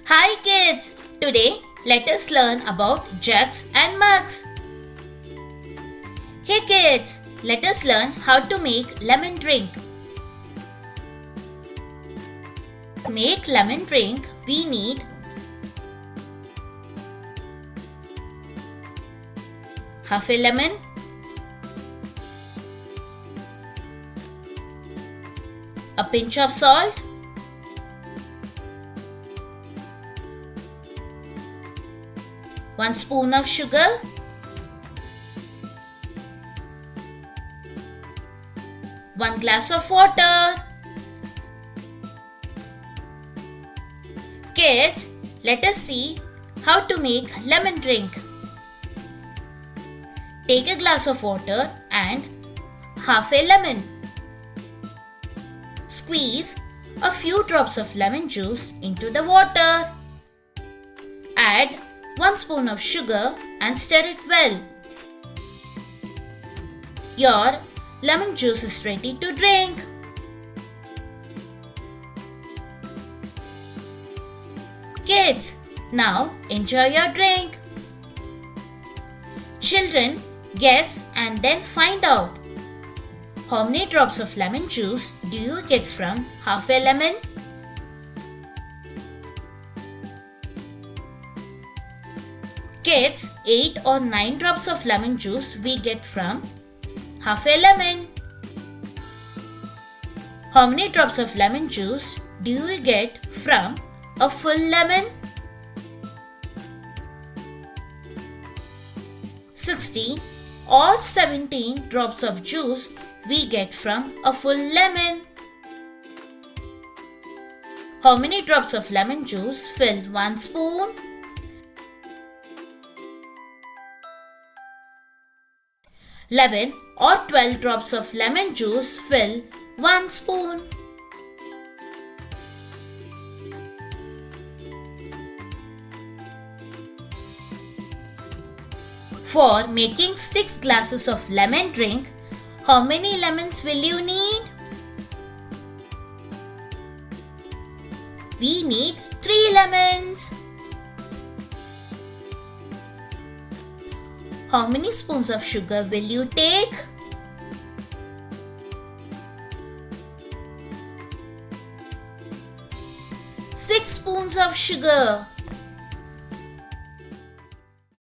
Hi kids! Today let us learn about jugs and mugs. Hey kids, let us learn how to make lemon drink. To make lemon drink, we need half a lemon, a pinch of salt, one spoon of sugar, one glass of water. Kids, let us see how to make lemon drink. Take a glass of water and half a lemon. Squeeze a few drops of lemon juice into the water. Add 1 spoon of sugar and stir it well. Your lemon juice is ready to drink. Kids, now enjoy your drink. Children, guess and then find out. How many drops of lemon juice do you get from half a lemon? Kids, 8 or 9 drops of lemon juice we get from half a lemon. How many drops of lemon juice do you get from a full lemon? 16 or 17 drops of juice we get from a full lemon. How many drops of lemon juice fill 1 spoon? 11 or 12 drops of lemon juice fill 1 spoon. For making 6 glasses of lemon drink, how many lemons will you need? We need 3 lemons. How many spoons of sugar will you take? 6 spoons of sugar.